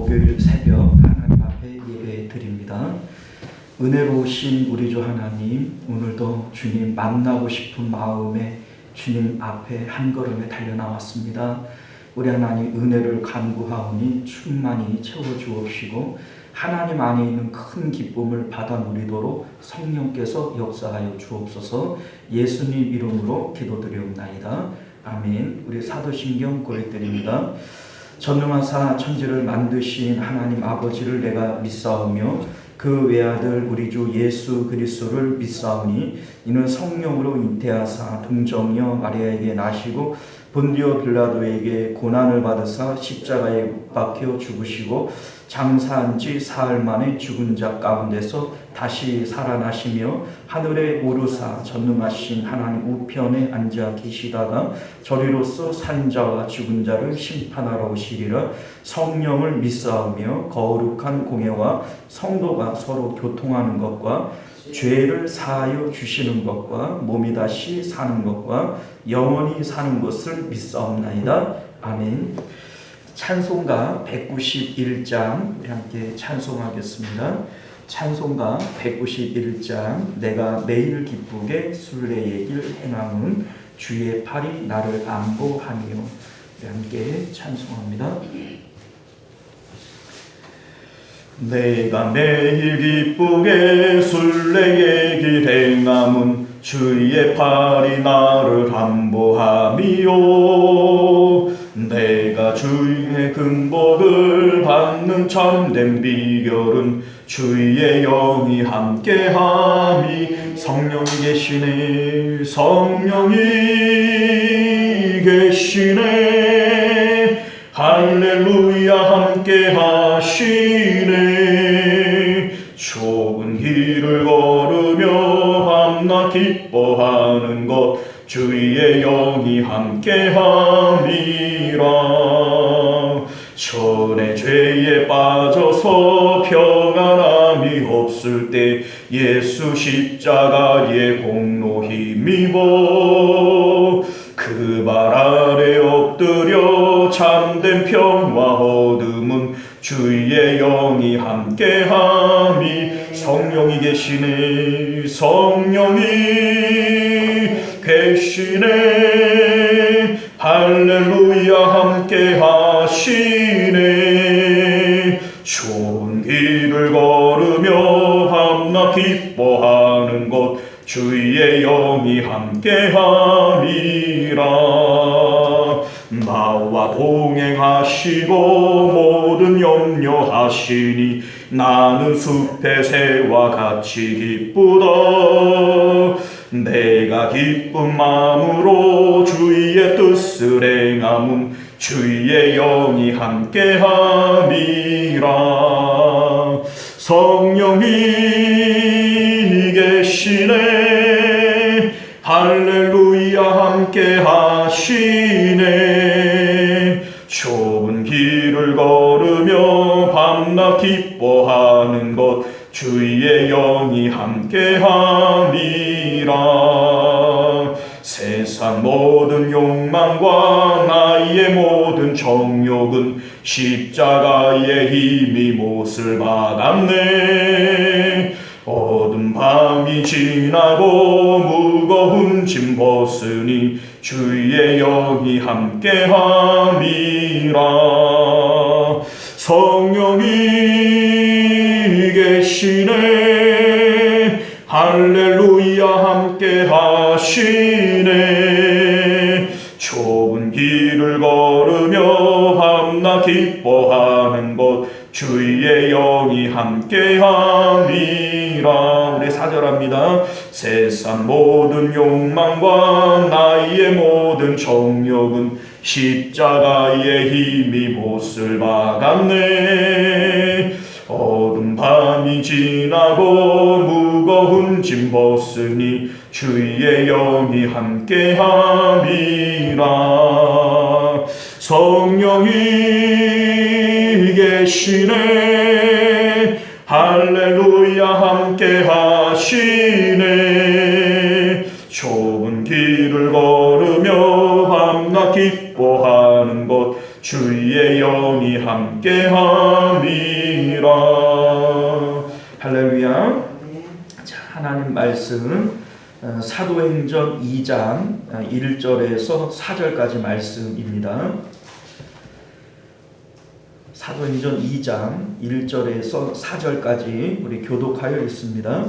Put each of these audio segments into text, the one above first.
목요일 새벽 하나님 앞에 예배 드립니다. 은혜로우신 우리 주 하나님, 오늘도 주님 만나고 싶은 마음에 주님 앞에 한 걸음에 달려나왔습니다. 우리 하나님 은혜를 간구하오니 충만히 채워주옵시고 하나님 안에 있는 큰 기쁨을 받아 누리도록 성령께서 역사하여 주옵소서. 예수님 이름으로 기도드리옵나이다. 아멘. 우리 사도신경 고백드립니다. 전능하사 천지를 만드신 하나님 아버지를 내가 믿사오며 그 외아들 우리 주 예수 그리스도를 믿사오니 이는 성령으로 잉태하사 동정녀 마리아에게 나시고 본디오 빌라도에게 고난을 받으사 십자가에 못 박혀 죽으시고 장사한 지 사흘 만에 죽은 자 가운데서 다시 살아나시며 하늘에 오르사 전능하신 하나님 우편에 앉아 계시다가 저리로서 산 자와 죽은 자를 심판하러 오시리라. 성령을 믿사오며 거룩한 공예와 성도가 서로 교통하는 것과 죄를 사하여 주시는 것과 몸이 다시 사는 것과 영원히 사는 것을 믿사옵나이다. 아멘. 찬송가 191장 우리 함께 찬송하겠습니다. 찬송가 191장 내가 매일 기쁘게 순례의 길 행함은 주의 팔이 나를 안보하며 우리 함께 찬송합니다. 내가 매일 기쁘게 순례의 길 행함은 주의 팔이 나를 안보하며 내가 주의 근복을 받는 참된 비결은 주의 영이 함께함이 성령이 계시네 성령이 계시네 할렐루야 함께하시네 좁은 길을 걸으며 밤낮 기뻐하는 것 주의 영이 함께함이라. 전에 죄에 빠져서 평안함이 없을 때 예수 십자가의 공로 힘입어 그 발 아래 엎드려 참된 평화 얻음은 주의 영이 함께함이 성령이 계시네 성령이 계시네 할렐루야 함께하시네 좋은 길을 걸으며 밤낮 기뻐하는 것 주의 영이 함께함이라. 나와 동행하시고 모든 염려하시니 나는 숲의 새와 같이 기쁘다. 내가 기쁜 마음으로 주의 뜻을 행함은 주의 영이 함께함이라. 성령이 계시네 할렐루야 함께하시네 좁은 길을 걸으며 밤낮 기뻐하는 것 주의 영이 함께함이라. 세상 모든 욕망과 나의 모든 정욕은 십자가의 힘이 못을 박았네. 어두운 밤이 지나고 무거운 짐 벗으니 주의 영이 함께함이라. 성령이 계시네 할렐루야 함께하시네 좁은 길을 걸으며 밤낮 기뻐하는 것 주의 영이 함께함이라. 우리 4절합니다. 세상 모든 욕망과 나의 모든 정욕은 십자가의 힘이 못을 박았네. 어두운 밤이 지나고 무거운 짐 벗으니 주의 영이 함께함이라. 성령이 계시네 할렐루야 함께하시네 좁은 길을 걸으며 밤낮 기뻐하는 것 주의 영이 함께함이라. 기도드립니다. 할렐루야. 자, 하나님 말씀 사도행전 2장 1절에서 4절까지 말씀입니다. 사도행전 2장 1절에서 4절까지 우리 교독하여 있습니다.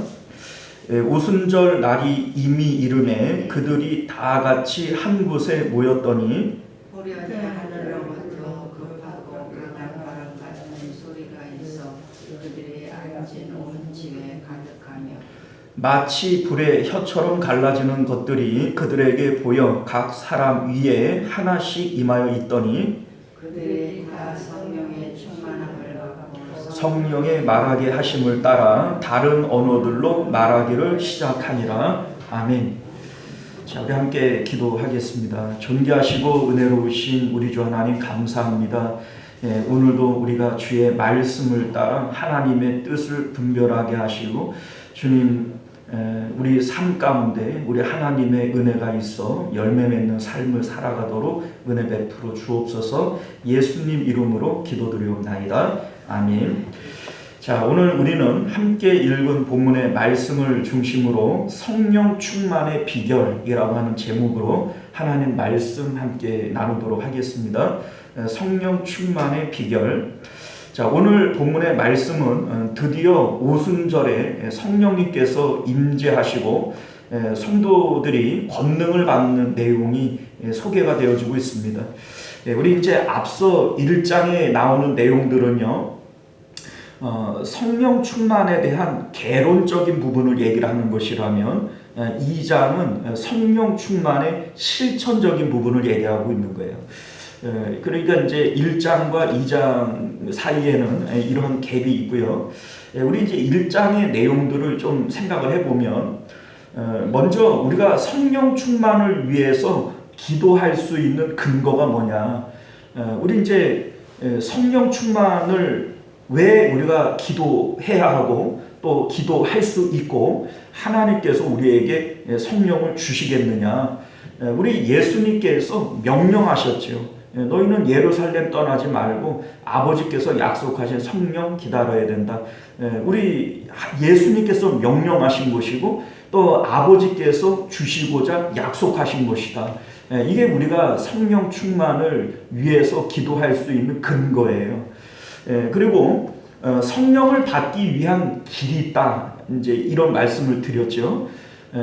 오순절 날이 이미 이르매 그들이 다 같이 한 곳에 모였더니 후련히 하늘로부터 급하고 강한 바람 같은 소리가 있어 그들이 앉은 온 집에 가득하며 마치 불의 혀처럼 갈라지는 것들이 그들에게 보여 각 사람 위에 하나씩 임하여 있더니 그들이 다 성령의 충만함을 받고 성령의 말하게 하심을 따라 다른 언어들로 말하기를 시작하니라. 아멘. 자, 우리 함께 기도하겠습니다. 존귀하시고 은혜로우신 우리 주 하나님 감사합니다. 오늘도 우리가 주의 말씀을 따라 하나님의 뜻을 분별하게 하시고 주님 우리 삶 가운데 우리 하나님의 은혜가 있어 열매 맺는 삶을 살아가도록 은혜 베풀어 주옵소서. 예수님 이름으로 기도드리옵나이다. 아멘. 자, 오늘 우리는 함께 읽은 본문의 말씀을 중심으로 성령 충만의 비결이라고 하는 제목으로 하나님 말씀 함께 나누도록 하겠습니다. 성령 충만의 비결. 자, 오늘 본문의 말씀은 드디어 오순절에 성령님께서 임재하시고 성도들이 권능을 받는 내용이 소개가 되어지고 있습니다. 우리 이제 앞서 1장에 나오는 내용들은요, 성령 충만에 대한 개론적인 부분을 얘기를 하는 것이라면 2장은 성령 충만의 실천적인 부분을 얘기하고 있는 거예요. 그러니까 이제 1장과 2장 사이에는 이런 갭이 있고요. 우리 이제 1장의 내용들을 좀 생각을 해보면 먼저 우리가 성령 충만을 위해서 기도할 수 있는 근거가 뭐냐? 우리 이제 성령 충만을 왜 우리가 기도해야 하고 또 기도할 수 있고 하나님께서 우리에게 성령을 주시겠느냐? 우리 예수님께서 명령하셨죠. 너희는 예루살렘 떠나지 말고 아버지께서 약속하신 성령 기다려야 된다. 우리 예수님께서 명령하신 것이고 또 아버지께서 주시고자 약속하신 것이다. 이게 우리가 성령 충만을 위해서 기도할 수 있는 근거예요. 그리고 성령을 받기 위한 길이 있다. 이제 이런 말씀을 드렸죠.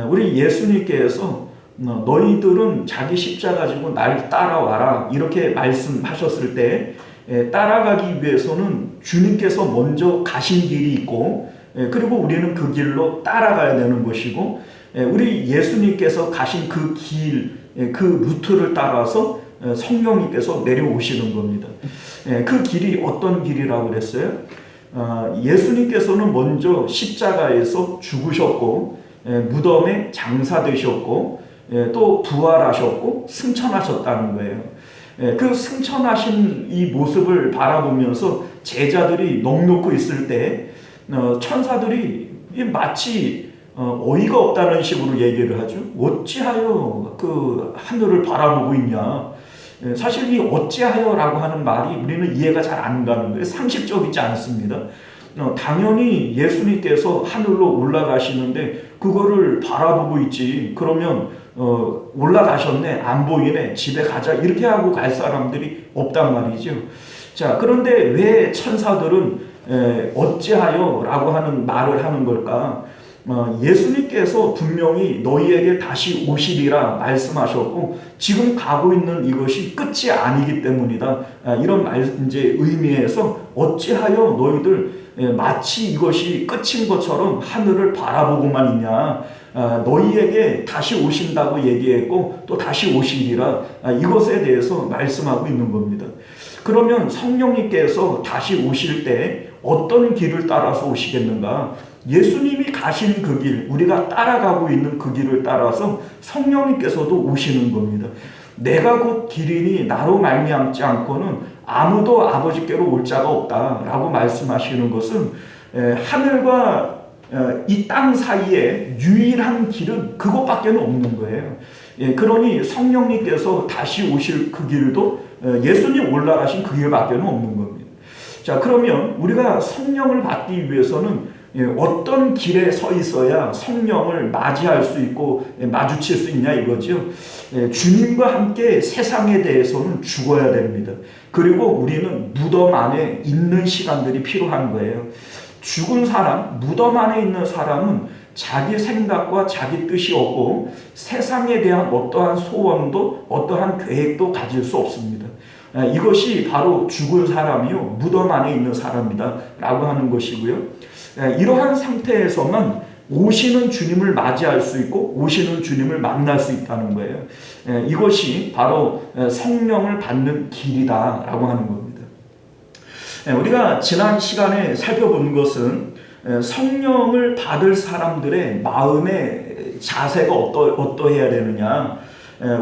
우리 예수님께서 너희들은 자기 십자가 지고 날 따라와라 이렇게 말씀하셨을 때 따라가기 위해서는 주님께서 먼저 가신 길이 있고 그리고 우리는 그 길로 따라가야 되는 것이고 우리 예수님께서 가신 그 길, 그 루트를 따라서 성령님께서 내려오시는 겁니다. 그 길이 어떤 길이라고 그랬어요? 예수님께서는 먼저 십자가에서 죽으셨고 무덤에 장사되셨고 또 부활하셨고 승천하셨다는 거예요. 그 승천하신 이 모습을 바라보면서 제자들이 넋놓고 있을 때 천사들이 마치 어이가 없다는 식으로 얘기를 하죠. 어찌하여 그 하늘을 바라보고 있냐. 사실 이 어찌하여라고 하는 말이 우리는 이해가 잘 안 가는 거예요. 상식적이지 않습니다. 당연히 예수님께서 하늘로 올라가시는데 그거를 바라보고 있지. 그러면 올라가셨네, 안 보이네, 집에 가자 이렇게 하고 갈 사람들이 없단 말이죠. 자, 그런데 왜 천사들은 어찌하여 라고 하는 말을 하는 걸까? 예수님께서 분명히 너희에게 다시 오시리라 말씀하셨고 지금 가고 있는 이것이 끝이 아니기 때문이다. 이런 이제 의미에서 어찌하여 너희들 마치 이것이 끝인 것처럼 하늘을 바라보고만 있냐. 너희에게 다시 오신다고 얘기했고 또 다시 오시리라. 이것에 대해서 말씀하고 있는 겁니다. 그러면 성령님께서 다시 오실 때 어떤 길을 따라서 오시겠는가? 예수님이 가신 그 길, 우리가 따라가고 있는 그 길을 따라서 성령님께서도 오시는 겁니다. 내가 곧 길이니 나로 말미암지 않고는 아무도 아버지께로 올 자가 없다라고 말씀하시는 것은 하늘과 이 땅 사이에 유일한 길은 그것밖에 없는 거예요. 그러니 성령님께서 다시 오실 그 길도 예수님 올라가신 그 길밖에 없는 겁니다. 자, 그러면 우리가 성령을 받기 위해서는 어떤 길에 서 있어야 성령을 맞이할 수 있고 마주칠 수 있냐 이거죠. 주님과 함께 세상에 대해서는 죽어야 됩니다. 그리고 우리는 무덤 안에 있는 시간들이 필요한 거예요. 죽은 사람, 무덤 안에 있는 사람은 자기 생각과 자기 뜻이 없고 세상에 대한 어떠한 소원도 어떠한 계획도 가질 수 없습니다. 이것이 바로 죽은 사람이요 무덤 안에 있는 사람이다 라고 하는 것이고요. 이러한 상태에서만 오시는 주님을 맞이할 수 있고 오시는 주님을 만날 수 있다는 거예요. 이것이 바로 성령을 받는 길이다 라고 하는 겁니다. 우리가 지난 시간에 살펴본 것은 성령을 받을 사람들의 마음의 자세가 어떠해야 되느냐.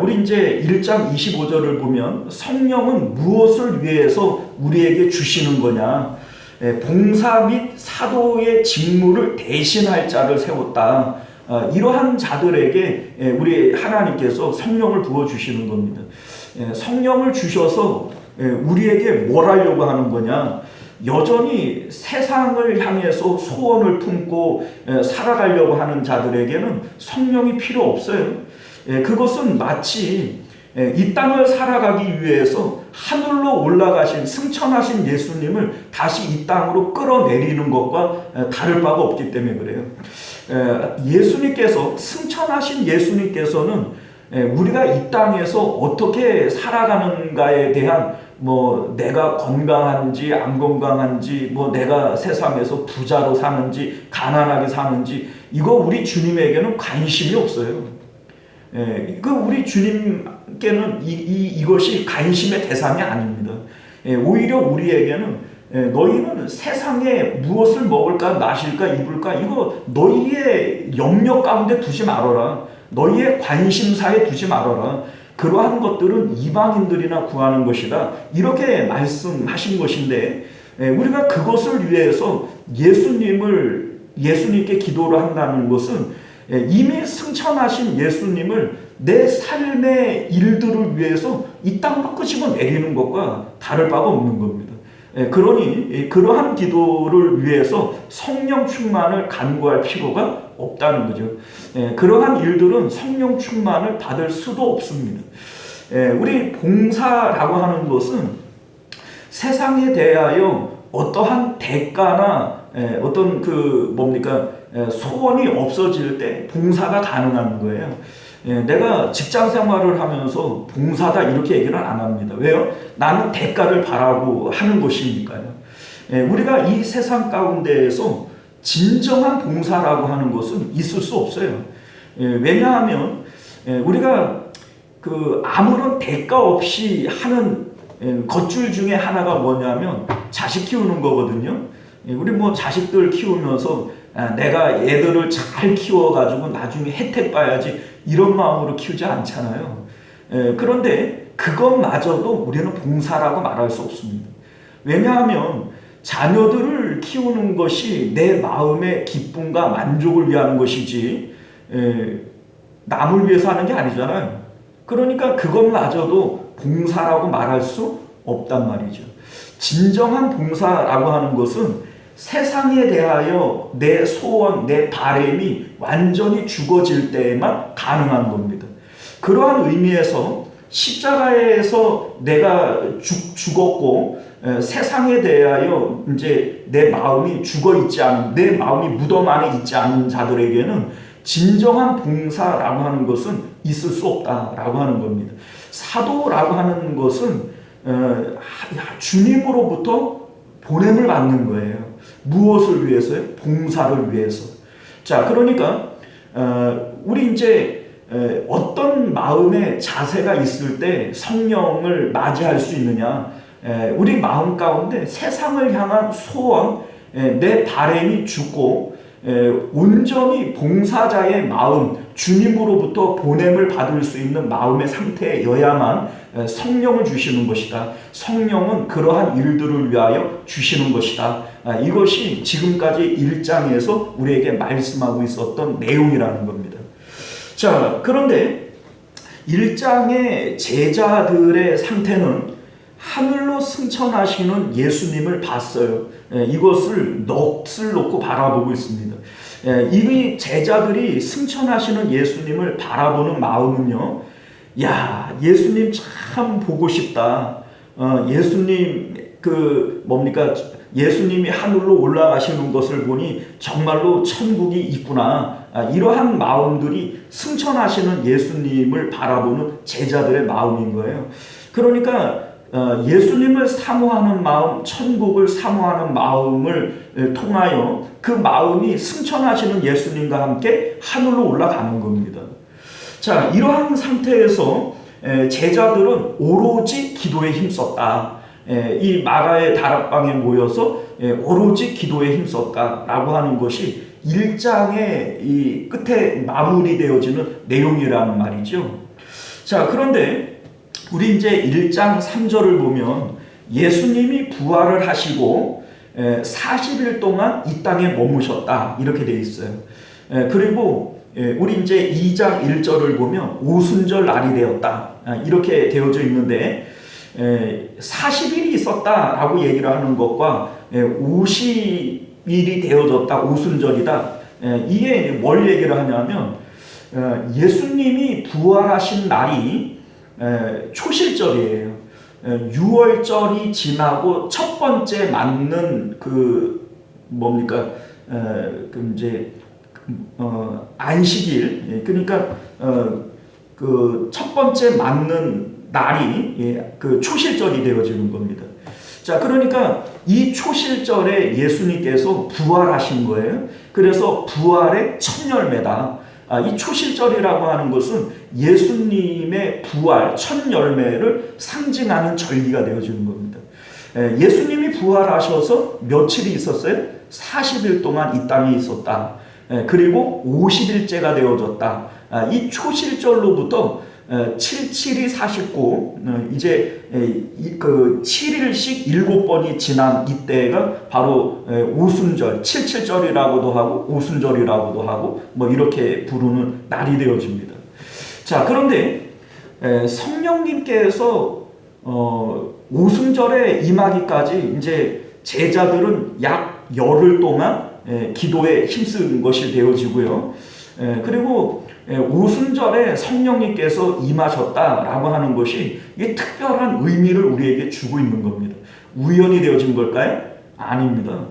우리 이제 1장 25절을 보면 성령은 무엇을 위해서 우리에게 주시는 거냐. 봉사 및 사도의 직무를 대신할 자를 세웠다. 이러한 자들에게 우리 하나님께서 성령을 부어주시는 겁니다. 성령을 주셔서 우리에게 뭘 하려고 하는 거냐. 여전히 세상을 향해서 소원을 품고 살아가려고 하는 자들에게는 성령이 필요 없어요. 그것은 마치 이 땅을 살아가기 위해서 하늘로 올라가신 승천하신 예수님을 다시 이 땅으로 끌어내리는 것과 다를 바가 없기 때문에 그래요. 예수님께서 승천하신 예수님께서는 우리가 이 땅에서 어떻게 살아가는가에 대한 내가 건강한지 안 건강한지 내가 세상에서 부자로 사는지 가난하게 사는지 이거 우리 주님에게는 관심이 없어요. 우리 주님께는 이것이 관심의 대상이 아닙니다. 오히려 우리에게는 너희는 세상에 무엇을 먹을까 마실까 입을까 이거 너희의 영역 가운데 두지 말아라. 너희의 관심사에 두지 말아라. 그러한 것들은 이방인들이나 구하는 것이다. 이렇게 말씀하신 것인데 우리가 그것을 위해서 예수님께 기도를 한다는 것은 이미 승천하신 예수님을 내 삶의 일들을 위해서 이 땅으로 끄집어 내리는 것과 다를 바가 없는 겁니다. 그러니 그러한 기도를 위해서 성령 충만을 간구할 필요가 없다는 거죠. 그러한 일들은 성령 충만을 받을 수도 없습니다. 우리 봉사라고 하는 것은 세상에 대하여 어떠한 대가나 어떤 소원이 없어질 때 봉사가 가능한 거예요. 내가 직장 생활을 하면서 봉사다 이렇게 얘기는 안 합니다. 왜요? 나는 대가를 바라고 하는 것이니까요. 우리가 이 세상 가운데에서 진정한 봉사라고 하는 것은 있을 수 없어요. 왜냐하면 우리가 아무런 대가 없이 하는 겉줄 중에 하나가 뭐냐면 자식 키우는 거거든요. 우리 자식들 키우면서 내가 애들을 잘 키워가지고 나중에 혜택 봐야지 이런 마음으로 키우지 않잖아요. 그런데 그것마저도 우리는 봉사라고 말할 수 없습니다. 왜냐하면 자녀들을 키우는 것이 내 마음의 기쁨과 만족을 위한 것이지 남을 위해서 하는 게 아니잖아요. 그러니까 그것마저도 봉사라고 말할 수 없단 말이죠. 진정한 봉사라고 하는 것은 세상에 대하여 내 소원, 내 바람이 완전히 죽어질 때에만 가능한 겁니다. 그러한 의미에서 십자가에서 내가 죽었고 세상에 대하여 이제 내 마음이 죽어 있지 않은, 내 마음이 무덤 안에 있지 않은 자들에게는 진정한 봉사라고 하는 것은 있을 수 없다라고 하는 겁니다. 사도라고 하는 것은 주님으로부터 보냄을 받는 거예요. 무엇을 위해서요? 봉사를 위해서. 자, 그러니까 우리 이제 어떤 마음의 자세가 있을 때 성령을 맞이할 수 있느냐? 우리 마음 가운데 세상을 향한 소원, 내 바람이 죽고 온전히 봉사자의 마음, 주님으로부터 보냄을 받을 수 있는 마음의 상태여야만 성령을 주시는 것이다. 성령은 그러한 일들을 위하여 주시는 것이다. 이것이 지금까지 1장에서 우리에게 말씀하고 있었던 내용이라는 겁니다. 자, 그런데 1장의 제자들의 상태는 하늘로 승천하시는 예수님을 봤어요. 이것을 넋을 놓고 바라보고 있습니다. 이 제자들이 승천하시는 예수님을 바라보는 마음은요, 야, 예수님 참 보고 싶다. 예수님 예수님이 하늘로 올라가시는 것을 보니 정말로 천국이 있구나. 이러한 마음들이 승천하시는 예수님을 바라보는 제자들의 마음인 거예요. 그러니까 예수님을 사모하는 마음, 천국을 사모하는 마음을 통하여 그 마음이 승천하시는 예수님과 함께 하늘로 올라가는 겁니다. 자, 이러한 상태에서 제자들은 오로지 기도에 힘썼다. 이 마가의 다락방에 모여서 오로지 기도에 힘썼다라고 하는 것이 1장의 이 끝에 마무리되어지는 내용이라는 말이죠. 자, 그런데 우리 이제 1장 3절을 보면 예수님이 부활을 하시고 40일 동안 이 땅에 머무셨다 이렇게 되어 있어요. 그리고 우리 이제 2장 1절을 보면 오순절 날이 되었다 이렇게 되어져 있는데 40일이 있었다라고 얘기를 하는 것과 50일이 되어졌다 오순절이다 이게 뭘 얘기를 하냐면 예수님이 부활하신 날이 초실절이에요. 6월절이 지나고 첫 번째 맞는 안식일, 그러니까 첫 번째 맞는 날이 그 초실절이 되어지는 겁니다. 자, 그러니까 이 초실절에 예수님께서 부활하신 거예요. 그래서 부활의 첫 열매다. 이 초실절이라고 하는 것은 예수님의 부활, 첫 열매를 상징하는 절기가 되어지는 겁니다. 예수님이 부활하셔서 며칠이 있었어요? 40일 동안 이 땅에 있었다. 그리고 50일째가 되어졌다. 이 초실절로부터 77이 49, 이제 그 7일씩 7번이 지난 이때가 바로 오순절, 77절이라고도 하고 오순절이라고도 하고 뭐 이렇게 부르는 날이 되어집니다. 자, 그런데 성령님께서 오순절에 임하기까지 이제 제자들은 약 열흘 동안 기도에 힘쓴 것이 되어지고요. 그리고 오순절에 성령님께서 임하셨다라고 하는 것이 이 특별한 의미를 우리에게 주고 있는 겁니다. 우연이 되어진 걸까요? 아닙니다.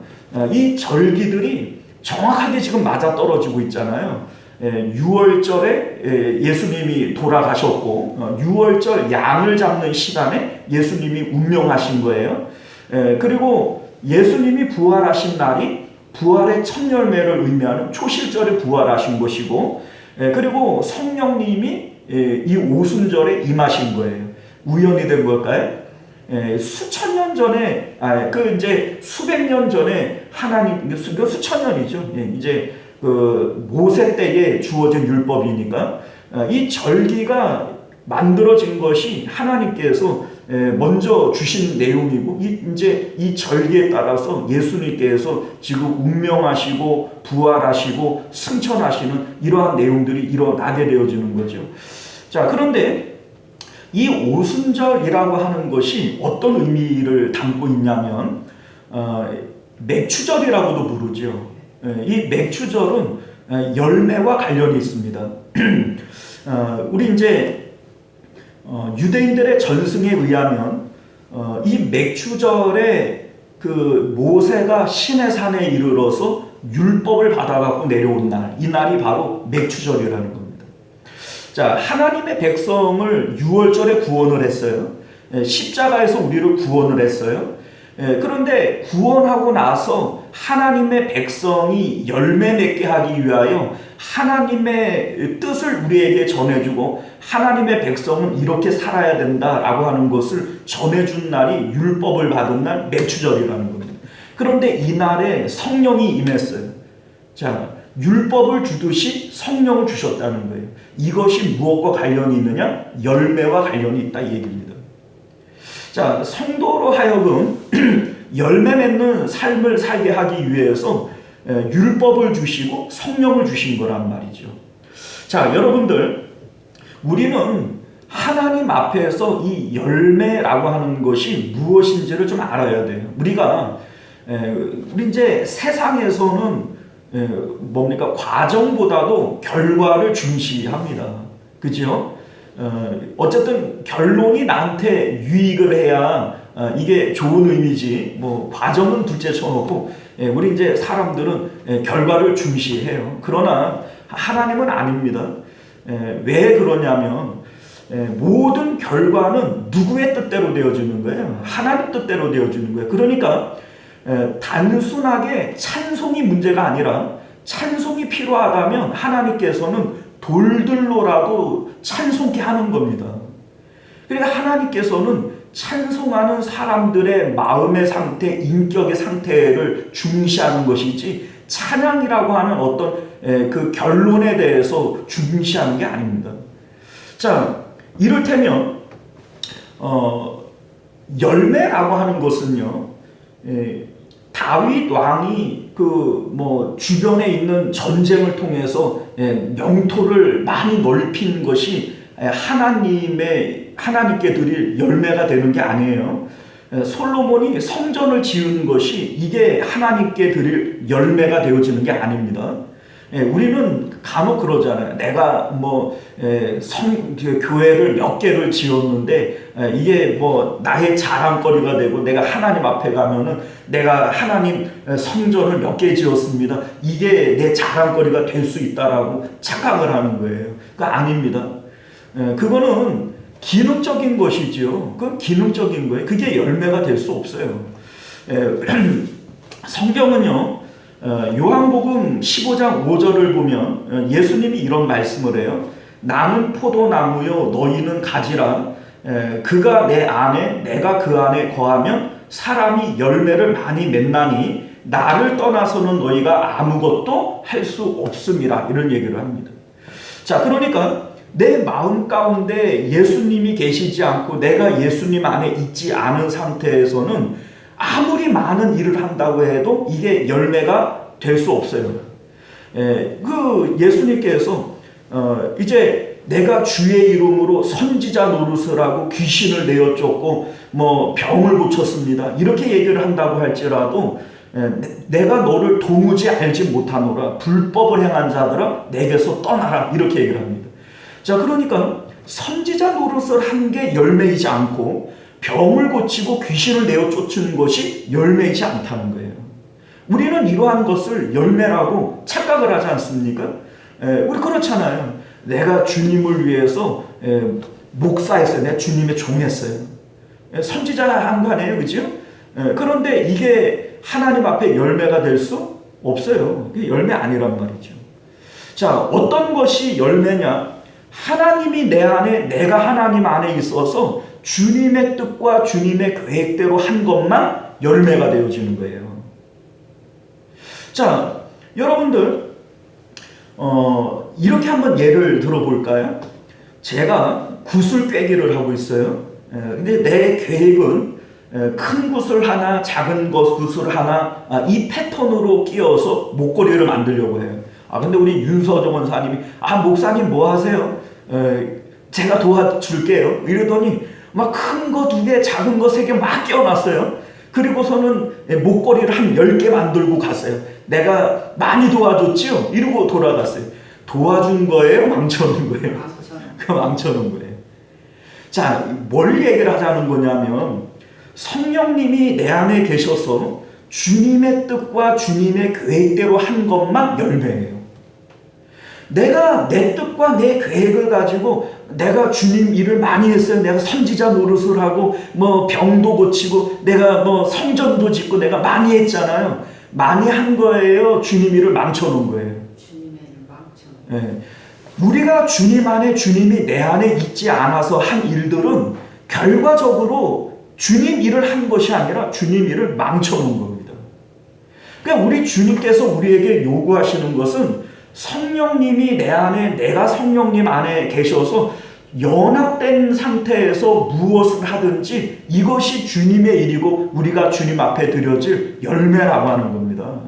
이 절기들이 정확하게 지금 맞아떨어지고 있잖아요. 6월절에 예수님이 돌아가셨고 6월절 양을 잡는 시간에 예수님이 운명하신 거예요. 그리고 예수님이 부활하신 날이 부활의 첫 열매를 의미하는 초실절에 부활하신 것이고, 그리고 성령님이 이 오순절에 임하신 거예요. 우연이 된 걸까요? 수천 년 전에, 이제 수백 년 전에 하나님, 수천 년이죠. 이제 모세 때에 주어진 율법이니까 이 절기가 만들어진 것이 하나님께서 먼저 주신 내용이고, 이제 이 절기에 따라서 예수님께서 지금 운명하시고 부활하시고 승천하시는 이러한 내용들이 일어나게 되어지는 거죠. 자, 그런데 이 오순절이라고 하는 것이 어떤 의미를 담고 있냐면 맥추절이라고도 부르죠. 이 맥추절은 열매와 관련이 있습니다. 우리 이제 유대인들의 전승에 의하면 이 맥추절에 모세가 시내산에 이르러서 율법을 받아갖고 내려온 날, 이 날이 바로 맥추절이라는 겁니다. 자, 하나님의 백성을 6월절에 구원을 했어요. 십자가에서 우리를 구원을 했어요. 그런데 구원하고 나서 하나님의 백성이 열매 맺게 하기 위하여 하나님의 뜻을 우리에게 전해주고 하나님의 백성은 이렇게 살아야 된다라고 하는 것을 전해준 날이 율법을 받은 날 맥추절이라는 겁니다. 그런데 이 날에 성령이 임했어요. 자, 율법을 주듯이 성령을 주셨다는 거예요. 이것이 무엇과 관련이 있느냐? 열매와 관련이 있다 이 얘기입니다. 자, 성도로 하여금 열매 맺는 삶을 살게 하기 위해서 율법을 주시고 성령을 주신 거란 말이죠. 자, 여러분들, 우리는 하나님 앞에서 이 열매라고 하는 것이 무엇인지를 좀 알아야 돼요. 우리 이제 세상에서는 뭡니까? 과정보다도 결과를 중시합니다. 그죠? 어쨌든 결론이 나한테 유익을 해야 이게 좋은 의미지. 뭐 과정은 둘째 쳐놓고 우리 이제 사람들은 결과를 중시해요. 그러나 하나님은 아닙니다. 왜 그러냐면 모든 결과는 누구의 뜻대로 되어지는 거예요? 하나님 뜻대로 되어지는 거예요. 그러니까 단순하게 찬송이 문제가 아니라 찬송이 필요하다면 하나님께서는 돌들로라도 찬송케 하는 겁니다. 그러니까 하나님께서는 찬송하는 사람들의 마음의 상태, 인격의 상태를 중시하는 것이지 찬양이라고 하는 어떤 그 결론에 대해서 중시하는 게 아닙니다. 자, 이를테면 열매라고 하는 것은요, 다윗 왕이 주변에 있는 전쟁을 통해서 영토를 많이 넓힌 것이 하나님께 드릴 열매가 되는 게 아니에요. 솔로몬이 성전을 지은 것이 이게 하나님께 드릴 열매가 되어지는 게 아닙니다. 우리는 간혹 그러잖아요. 내가 교회를 몇 개를 지었는데 이게 나의 자랑거리가 되고 내가 하나님 앞에 가면은 내가 하나님 성전을 몇 개 지었습니다. 이게 내 자랑거리가 될 수 있다라고 착각을 하는 거예요. 그거 아닙니다. 그거는 기능적인 것이지요. 그건 기능적인 거예요. 그게 열매가 될 수 없어요. 성경은요, 요한복음 15장 5절을 보면 예수님이 이런 말씀을 해요. 나는 포도나무요 너희는 가지라. 그가 내 안에 내가 그 안에 거하면 사람이 열매를 많이 맺나니 나를 떠나서는 너희가 아무것도 할 수 없음이라. 이런 얘기를 합니다. 자, 그러니까 내 마음 가운데 예수님이 계시지 않고 내가 예수님 안에 있지 않은 상태에서는 아무리 많은 일을 한다고 해도 이게 열매가 될 수 없어요. 예수님께서 이제 내가 주의 이름으로 선지자 노릇을 하고 귀신을 내어 쫓고 병을 고쳤습니다. 이렇게 얘기를 한다고 할지라도 내가 너를 도무지 알지 못하노라. 불법을 행한 자들아 내게서 떠나라. 이렇게 얘기를 합니다. 자, 그러니까 선지자 노릇을 한 게 열매이지 않고 병을 고치고 귀신을 내어 쫓는 것이 열매이지 않다는 거예요. 우리는 이러한 것을 열매라고 착각을 하지 않습니까? 우리 그렇잖아요. 내가 주님을 위해서 목사했어요. 내가 주님의 종했어요. 선지자 한 거 아니에요, 그죠? 그런데 이게 하나님 앞에 열매가 될 수 없어요. 그게 열매 아니란 말이죠. 자, 어떤 것이 열매냐? 하나님이 내 안에, 내가 하나님 안에 있어서 주님의 뜻과 주님의 계획대로 한 것만 열매가 되어지는 거예요. 자, 여러분들 이렇게 한번 예를 들어볼까요? 제가 굿을 꿰기를 하고 있어요. 근데 내 계획은 큰 굿을 하나, 작은 굿을 하나, 이 패턴으로 끼워서 목걸이를 만들려고 해요. 근데 우리 윤서정 원사님이 목사님 뭐 하세요? 제가 도와줄게요. 이러더니 막 큰 거 2개, 작은 거 3개 막 끼워놨어요. 그리고서는 목걸이를 한 10개 만들고 갔어요. 내가 많이 도와줬지요? 이러고 돌아갔어요. 도와준 거예요? 망쳐놓은 거예요? 망쳐놓은 거예요. 자, 뭘 얘기를 하자는 거냐면 성령님이 내 안에 계셔서 주님의 뜻과 주님의 계획대로 한 것만 열매예요. 내가 내 뜻과 내 계획을 가지고 내가 주님 일을 많이 했어요. 내가 선지자 노릇을 하고 병도 고치고 내가 성전도 짓고 내가 많이 했잖아요. 많이 한 거예요. 주님 일을 망쳐놓은 거예요. 주님의 일을 망쳐놓은. 우리가 주님 안에, 주님이 내 안에 있지 않아서 한 일들은 결과적으로 주님 일을 한 것이 아니라 주님 일을 망쳐놓은 겁니다. 그러니까 우리 주님께서 우리에게 요구하시는 것은 성령님이 내 안에, 내가 성령님 안에 계셔서 연합된 상태에서 무엇을 하든지 이것이 주님의 일이고 우리가 주님 앞에 드려질 열매라고 하는 겁니다.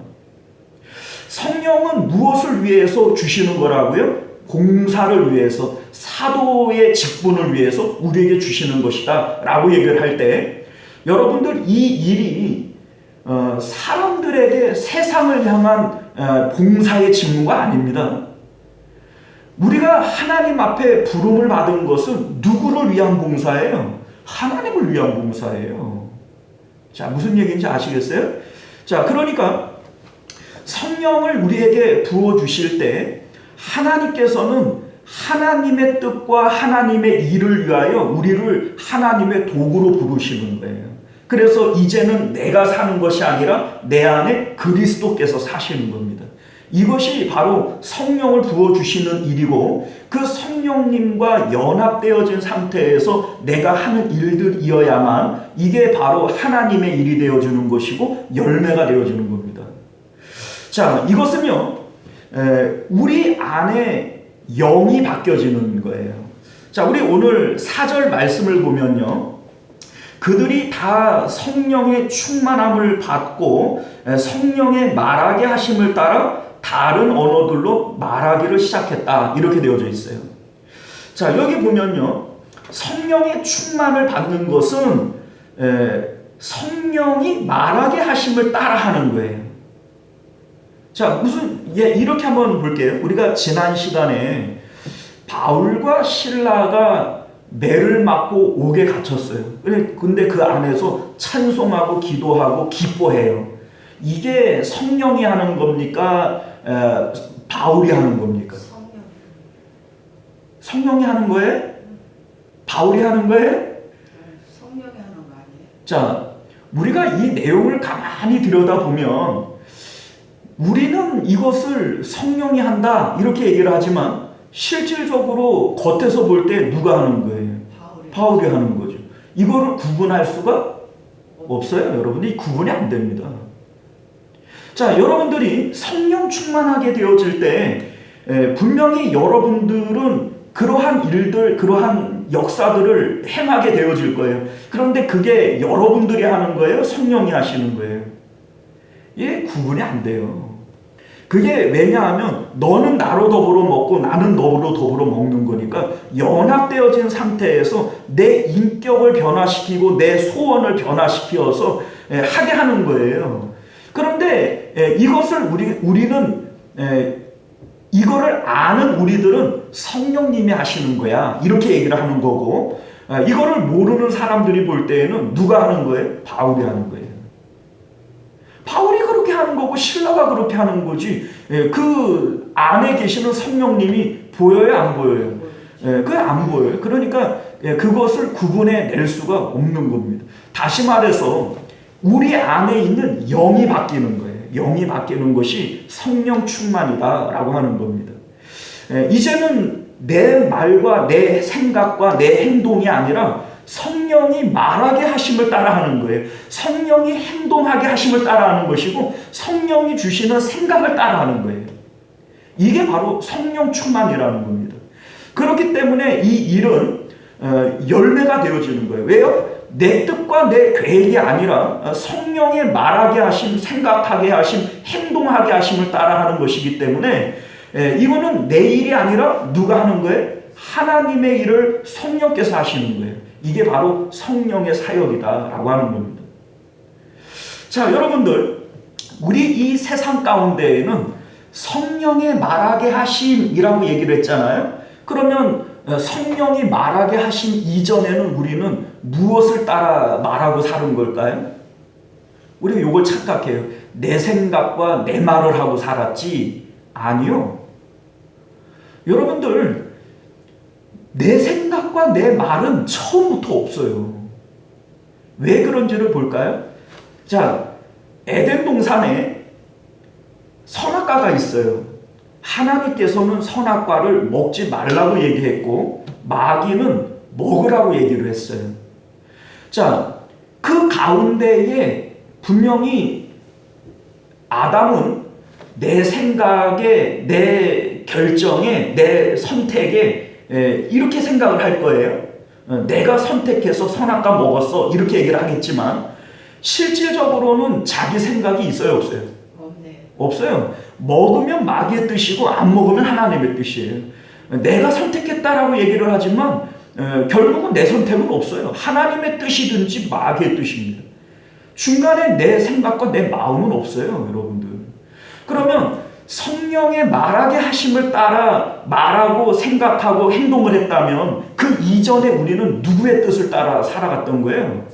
성령은 무엇을 위해서 주시는 거라고요? 공사를 위해서, 사도의 직분을 위해서 우리에게 주시는 것이다 라고 얘기를 할 때, 여러분들 이 일이 사람들에게 세상을 향한 봉사의 직무가 아닙니다. 우리가 하나님 앞에 부름을 받은 것은 누구를 위한 봉사예요? 하나님을 위한 봉사예요. 자, 무슨 얘기인지 아시겠어요? 자, 그러니까 성령을 우리에게 부어주실 때 하나님께서는 하나님의 뜻과 하나님의 일을 위하여 우리를 하나님의 도구로 부르시는 거예요. 그래서 이제는 내가 사는 것이 아니라 내 안에 그리스도께서 사시는 겁니다. 이것이 바로 성령을 부어주시는 일이고, 그 성령님과 연합되어진 상태에서 내가 하는 일들이어야만 이게 바로 하나님의 일이 되어주는 것이고 열매가 되어주는 겁니다. 자, 이것은요, 우리 안에 영이 바뀌어지는 거예요. 자, 우리 오늘 4절 말씀을 보면요, 그들이 다 성령의 충만함을 받고 성령의 말하게 하심을 따라 다른 언어들로 말하기를 시작했다, 이렇게 되어져 있어요. 자, 여기 보면요, 성령의 충만을 받는 것은 성령이 말하게 하심을 따라 하는 거예요. 자, 이렇게 한번 볼게요. 우리가 지난 시간에 바울과 실라가 매를 맞고 옥에 갇혔어요. 근데 그 안에서 찬송하고 기도하고 기뻐해요. 이게 성령이 하는 겁니까? 바울이 하는 겁니까? 성령이 하는 거예요? 바울이 하는 거예요? 성령이 하는 거 아니에요? 자, 우리가 이 내용을 가만히 들여다보면 우리는 이것을 성령이 한다 이렇게 얘기를 하지만 실질적으로 겉에서 볼 때 누가 하는 거예요? 바울이 하는 거죠. 이거를 구분할 수가 없어요. 여러분이 구분이 안 됩니다. 자, 여러분들이 성령 충만하게 되어질 때 분명히 여러분들은 그러한 일들, 그러한 역사들을 행하게 되어질 거예요. 그런데 그게 여러분들이 하는 거예요? 성령이 하시는 거예요? 예, 구분이 안 돼요. 그게 왜냐하면 너는 나로 더불어 먹고 나는 너로 더불어 먹는 거니까 연합되어진 상태에서 내 인격을 변화시키고 내 소원을 변화시켜서 하게 하는 거예요. 그런데 이것을 우리는 이거를 아는 우리들은 성령님이 하시는 거야, 이렇게 얘기를 하는 거고, 이거를 모르는 사람들이 볼 때에는 누가 하는 거예요? 바울이 하는 거예요. 바울이 그렇게 하는 거고 실라가 그렇게 하는 거지, 그 안에 계시는 성령님이 보여요, 안 보여요? 그게 안 보여요. 그러니까 그것을 구분해낼 수가 없는 겁니다. 다시 말해서 우리 안에 있는 영이 바뀌는 거예요. 영이 바뀌는 것이 성령 충만이다라고 하는 겁니다. 이제는 내 말과 내 생각과 내 행동이 아니라 성령이 말하게 하심을 따라하는 거예요. 성령이 행동하게 하심을 따라하는 것이고 성령이 주시는 생각을 따라하는 거예요. 이게 바로 성령 충만이라는 겁니다. 그렇기 때문에 이 일은 열매가 되어지는 거예요. 왜요? 내 뜻과 내 계획이 아니라 성령의 말하게 하심, 생각하게 하심, 행동하게 하심을 따라하는 것이기 때문에 이거는 내 일이 아니라 누가 하는 거예요? 하나님의 일을 성령께서 하시는 거예요. 이게 바로 성령의 사역이다라고 하는 겁니다. 자, 여러분들, 우리 이 세상 가운데에는 성령의 말하게 하심이라고 얘기를 했잖아요. 그러면 성령이 말하게 하심 이전에는 우리는 무엇을 따라 말하고 사는 걸까요? 우리가 이걸 착각해요. 내 생각과 내 말을 하고 살았지. 아니요. 여러분들, 내 생각과 내 말은 처음부터 없어요. 왜 그런지를 볼까요? 자, 에덴 동산에 선악과가 있어요. 하나님께서는 선악과를 먹지 말라고 얘기했고 마귀는 먹으라고 얘기를 했어요. 자, 그 가운데에 분명히 아담은 내 생각에, 내 결정에, 내 선택에 이렇게 생각을 할 거예요. 내가 선택해서 선악과 먹었어, 이렇게 얘기를 하겠지만 실질적으로는 자기 생각이 있어요, 없어요? 없네요. 없어요. 먹으면 마귀의 뜻이고 안 먹으면 하나님의 뜻이에요. 내가 선택했다라고 얘기를 하지만 결국은 내 선택은 없어요. 하나님의 뜻이든지 마귀의 뜻입니다. 중간에 내 생각과 내 마음은 없어요, 여러분들. 그러면 성령의 말하게 하심을 따라 말하고 생각하고 행동을 했다면 그 이전에 우리는 누구의 뜻을 따라 살아갔던 거예요?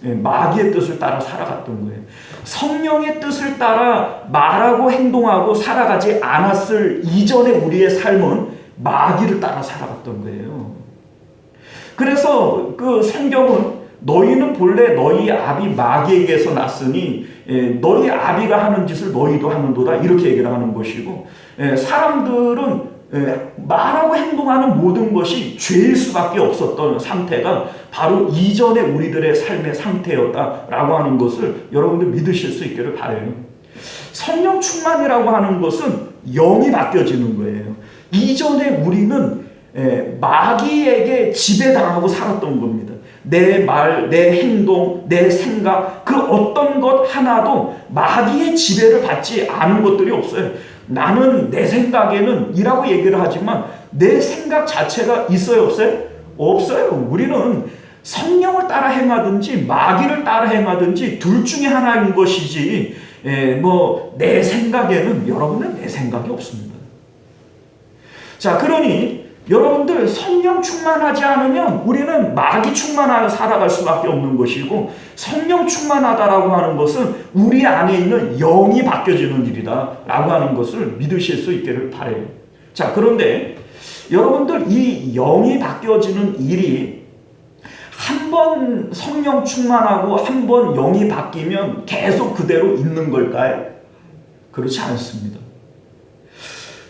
마귀의 뜻을 따라 살아갔던 거예요. 성령의 뜻을 따라 말하고 행동하고 살아가지 않았을 이전에 우리의 삶은 마귀를 따라 살아갔던 거예요. 그래서 그 성경은 너희는 본래 너희 아비 마귀에게서 났으니 너희 아비가 하는 짓을 너희도 하는도다 이렇게 얘기를 하는 것이고, 사람들은 말하고 행동하는 모든 것이 죄일 수밖에 없었던 상태가 바로 이전의 우리들의 삶의 상태였다라고 하는 것을 여러분들 믿으실 수 있기를 바라요. 성령 충만이라고 하는 것은 영이 바뀌어지는 거예요. 이전에 우리는 마귀에게 지배당하고 살았던 겁니다. 내 말, 내 행동, 내 생각, 그 어떤 것 하나도 마귀의 지배를 받지 않은 것들이 없어요. 나는 내 생각에는 이라고 얘기를 하지만 내 생각 자체가 있어요, 없어요? 없어요. 우리는 성령을 따라 행하든지 마귀를 따라 행하든지 둘 중에 하나인 것이지 내 생각에는, 여러분은 내 생각이 없습니다. 자, 그러니 여러분들 성령 충만하지 않으면 우리는 마귀 충만하여 살아갈 수밖에 없는 것이고, 성령 충만하다라고 하는 것은 우리 안에 있는 영이 바뀌어지는 일이다 라고 하는 것을 믿으실 수 있기를 바라요. 자, 그런데 여러분들 이 영이 바뀌어지는 일이 한 번 성령 충만하고 한 번 영이 바뀌면 계속 그대로 있는 걸까요? 그렇지 않습니다.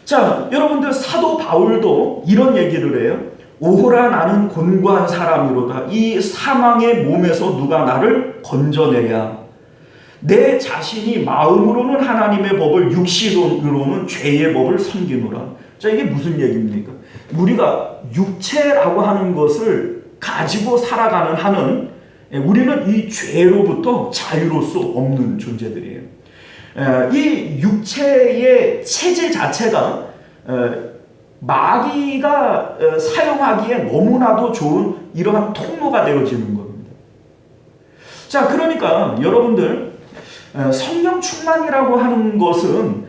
자, 여러분들 사도 바울도 이런 얘기를 해요. 오호라 나는 곤고한 사람이로다. 이 사망의 몸에서 누가 나를 건져내랴. 내 자신이 마음으로는 하나님의 법을, 육신으로는 죄의 법을 섬기노라. 자, 이게 무슨 얘기입니까? 우리가 육체라고 하는 것을 가지고 살아가는 한은 우리는 이 죄로부터 자유로울 수 없는 존재들이에요. 이 육체의 체질 자체가 마귀가 사용하기에 너무나도 좋은 이러한 통로가 되어지는 겁니다. 자, 그러니까 여러분들 성령 충만이라고 하는 것은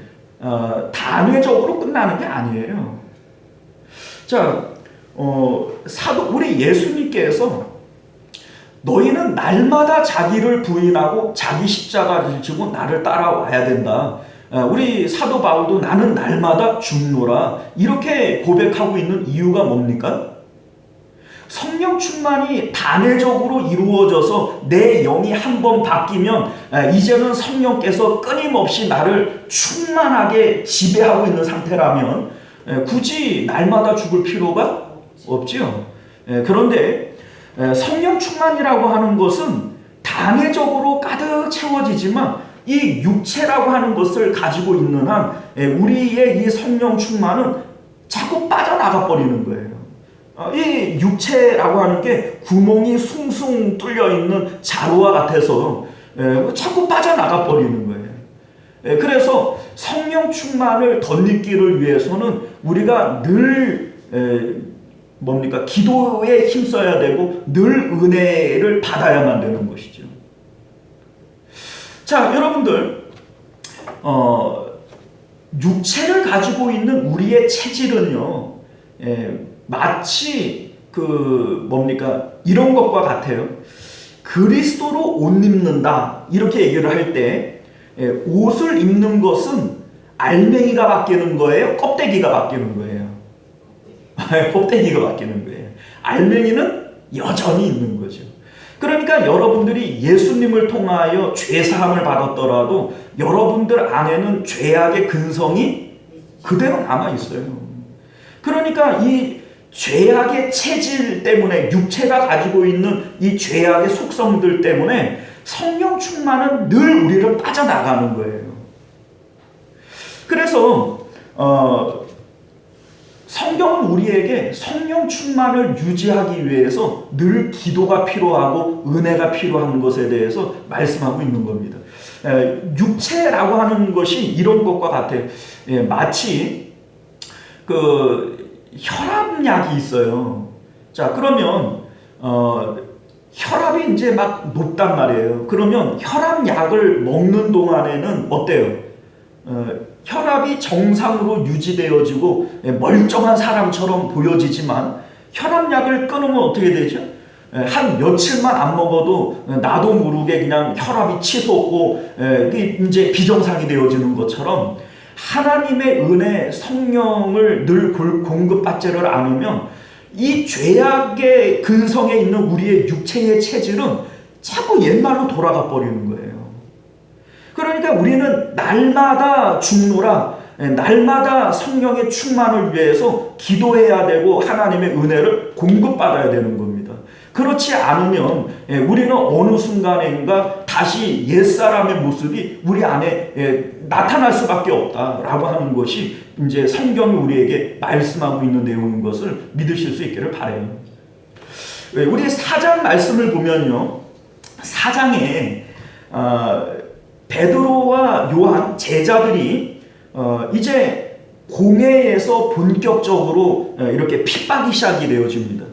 단회적으로 끝나는 게 아니에요. 자, 우리 예수님께서 너희는 날마다 자기를 부인하고 자기 십자가를 지고 나를 따라와야 된다. 우리 사도 바울도 나는 날마다 죽노라 이렇게 고백하고 있는 이유가 뭡니까? 성령 충만이 단회적으로 이루어져서 내 영이 한번 바뀌면 이제는 성령께서 끊임없이 나를 충만하게 지배하고 있는 상태라면 굳이 날마다 죽을 필요가 없지요. 그런데 성령 충만이라고 하는 것은 단회적으로 가득 채워지지만 이 육체라고 하는 것을 가지고 있는 한 우리의 이 성령 충만은 자꾸 빠져나가 버리는 거예요. 이 육체라고 하는 게 구멍이 숭숭 뚫려 있는 자루와 같아서 자꾸 빠져나가 버리는 거예요. 그래서 성령 충만을 덧입기를 위해서는 우리가 늘 기도에 힘써야 되고 늘 은혜를 받아야만 되는 것이죠. 자, 여러분들 육체를 가지고 있는 우리의 체질은요, 마치 이런 것과 같아요. 그리스도로 옷 입는다 이렇게 얘기를 할 때 옷을 입는 것은 알맹이가 바뀌는 거예요? 껍데기가 바뀌는 거예요? 껍데기가 바뀌는 거예요. 알맹이는 여전히 있는 거죠. 그러니까 여러분들이 예수님을 통하여 죄사함을 받았더라도 여러분들 안에는 죄악의 근성이 그대로 남아있어요. 그러니까 이 죄악의 체질 때문에, 육체가 가지고 있는 이 죄악의 속성들 때문에 성령 충만은 늘 우리를 빠져나가는 거예요. 그래서 성경은 우리에게 성령 충만을 유지하기 위해서 늘 기도가 필요하고 은혜가 필요한 것에 대해서 말씀하고 있는 겁니다. 육체라고 하는 것이 이런 것과 같아요. 마치 그 혈압약이 있어요. 자, 그러면 혈압이 이제 막 높단 말이에요. 그러면 혈압약을 먹는 동안에는 어때요? 혈압이 정상으로 유지되어지고 멀쩡한 사람처럼 보여지지만 혈압약을 끊으면 어떻게 되죠? 한 며칠만 안 먹어도 나도 모르게 그냥 혈압이 치솟고 이제 비정상이 되어지는 것처럼 하나님의 은혜 성령을 늘 공급받지를 않으면 이 죄악의 근성에 있는 우리의 육체의 체질은 자꾸 옛날로 돌아가 버리는 거예요. 그러니까 우리는 날마다 죽노라, 날마다 성령의 충만을 위해서 기도해야 되고 하나님의 은혜를 공급받아야 되는 겁니다. 그렇지 않으면 우리는 어느 순간인가 다시 옛사람의 모습이 우리 안에 나타날 수밖에 없다라고 하는 것이 이제 성경이 우리에게 말씀하고 있는 내용인 것을 믿으실 수 있기를 바라요. 우리 4장 말씀을 보면요, 4장에 베드로와 요한 제자들이 이제 공회에서 본격적으로 이렇게 핍박이 시작이 되어집니다.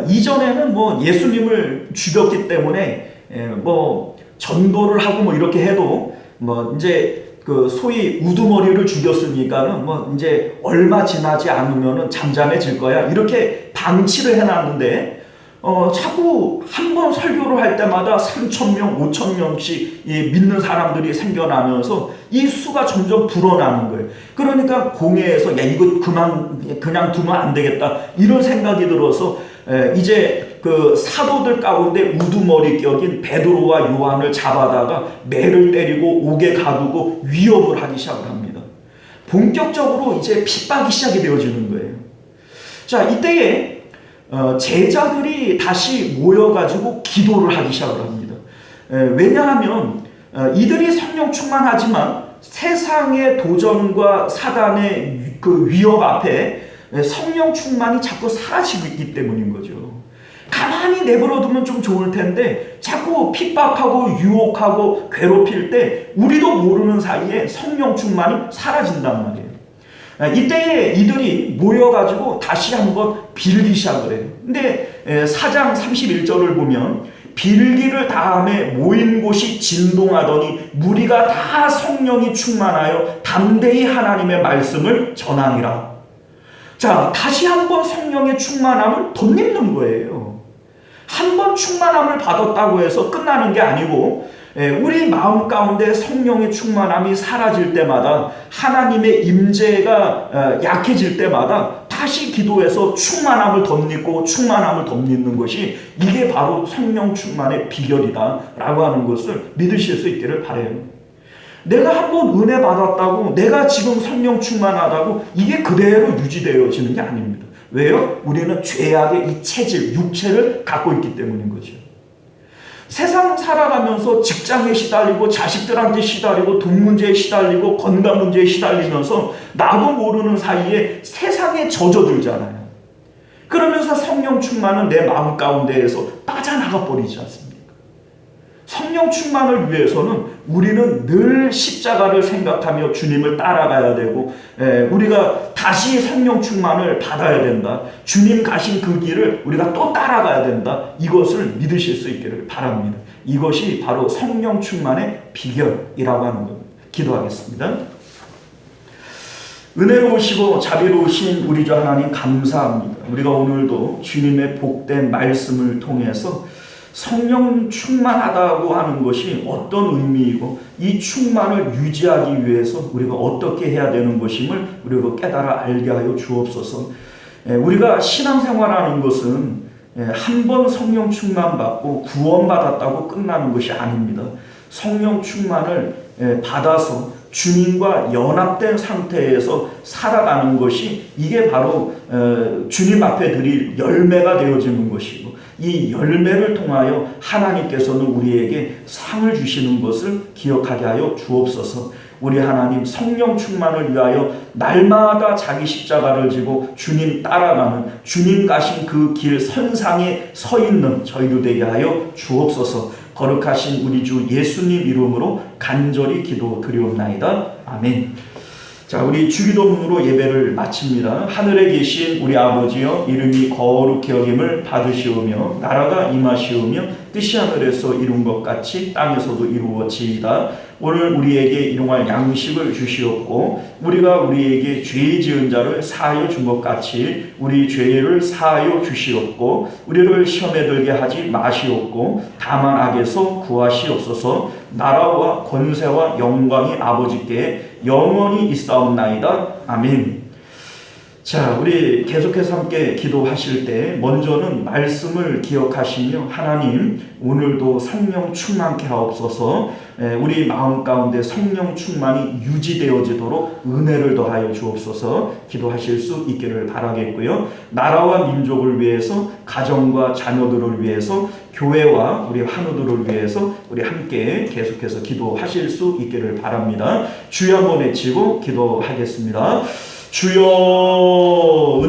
이전에는 뭐 예수님을 죽였기 때문에 뭐 전도를 하고 뭐 이렇게 해도 뭐 이제 그 소위 우두머리를 죽였으니까는 뭐 이제 얼마 지나지 않으면은 잠잠해질 거야, 이렇게 방치를 해놨는데 자꾸 한 번 설교를 할 때마다 3,000명, 5,000명씩 믿는 사람들이 생겨나면서 이 수가 점점 불어나는 거예요. 그러니까 공회에서 야, 이거 그냥 두면 안 되겠다, 이런 생각이 들어서 이제 그 사도들 가운데 우두머리 격인 베드로와 요한을 잡아다가 매를 때리고 옥에 가두고 위협을 하기 시작을 합니다. 본격적으로 이제 핍박이 시작이 되어지는 거예요. 자, 이때에 제자들이 다시 모여가지고 기도를 하기 시작을 합니다. 왜냐하면 이들이 성령 충만하지만 세상의 도전과 사단의 그 위협 앞에 성령 충만이 자꾸 사라지고 있기 때문인 거죠. 가만히 내버려두면 좀 좋을 텐데 자꾸 핍박하고 유혹하고 괴롭힐 때 우리도 모르는 사이에 성령 충만이 사라진단 말이에요. 이때에 이들이 모여가지고 다시 한번 빌기 시작을 해요. 근데 4장 31절을 보면 빌기를 다음에 모인 곳이 진동하더니 무리가 다 성령이 충만하여 담대히 하나님의 말씀을 전하니라. 자, 다시 한번 성령의 충만함을 덧입는 거예요. 한번 충만함을 받았다고 해서 끝나는 게 아니고 우리 마음 가운데 성령의 충만함이 사라질 때마다, 하나님의 임재가 약해질 때마다 다시 기도해서 충만함을 덧입고 충만함을 덧입는 것이 이게 바로 성령 충만의 비결이다 라고 하는 것을 믿으실 수 있기를 바라요. 내가 한번 은혜 받았다고 내가 지금 성령 충만하다고 이게 그대로 유지되어지는 게 아닙니다. 왜요? 우리는 죄악의 이 체질, 육체를 갖고 있기 때문인 거죠. 세상 살아가면서 직장에 시달리고 자식들한테 시달리고 돈 문제에 시달리고 건강 문제에 시달리면서 나도 모르는 사이에 세상에 젖어들잖아요. 그러면서 성령 충만은 내 마음 가운데에서 빠져나가 버리지 않습니까? 성령 충만을 위해서는 우리는 늘 십자가를 생각하며 주님을 따라가야 되고, 우리가 다시 성령 충만을 받아야 된다. 주님 가신 그 길을 우리가 또 따라가야 된다. 이것을 믿으실 수 있기를 바랍니다. 이것이 바로 성령 충만의 비결이라고 하는 겁니다. 기도하겠습니다. 은혜로우시고 자비로우신 우리 주 하나님 감사합니다. 우리가 오늘도 주님의 복된 말씀을 통해서 성령 충만하다고 하는 것이 어떤 의미이고 이 충만을 유지하기 위해서 우리가 어떻게 해야 되는 것임을 우리가 깨달아 알게 하여 주옵소서. 우리가 신앙생활하는 것은 한 번 성령 충만 받고 구원받았다고 끝나는 것이 아닙니다. 성령 충만을 받아서 주님과 연합된 상태에서 살아가는 것이 이게 바로 주님 앞에 드릴 열매가 되어지는 것이고, 이 열매를 통하여 하나님께서는 우리에게 상을 주시는 것을 기억하게 하여 주옵소서. 우리 하나님, 성령 충만을 위하여 날마다 자기 십자가를 지고 주님 따라가는, 주님 가신 그 길 선상에 서 있는 저희들 되게 하여 주옵소서. 거룩하신 우리 주 예수님 이름으로 간절히 기도드리옵나이다. 아멘. 자, 우리 주기도문으로 예배를 마칩니다. 하늘에 계신 우리 아버지여, 이름이 거룩히 여김을 받으시오며 나라가 임하시오며 뜻이 하늘에서 이룬 것 같이 땅에서도 이루어지이다. 오늘 우리에게 일용할 양식을 주시옵고 우리가 우리에게 죄 지은 자를 사하여 준 것 같이 우리 죄를 사하여 주시옵고 우리를 시험에 들게 하지 마시옵고 다만 악에서 구하시옵소서. 나라와 권세와 영광이 아버지께 영원히 있사옵나이다. 아멘. 자, 우리 계속해서 함께 기도하실 때 먼저는 말씀을 기억하시며 하나님 오늘도 성령 충만케 하옵소서. 우리 마음 가운데 성령 충만이 유지되어지도록 은혜를 더하여 주옵소서. 기도하실 수 있기를 바라겠고요. 나라와 민족을 위해서, 가정과 자녀들을 위해서, 교회와 우리 환우들을 위해서 우리 함께 계속해서 기도하실 수 있기를 바랍니다. 주여 한번 외치고 기도하겠습니다. 주여.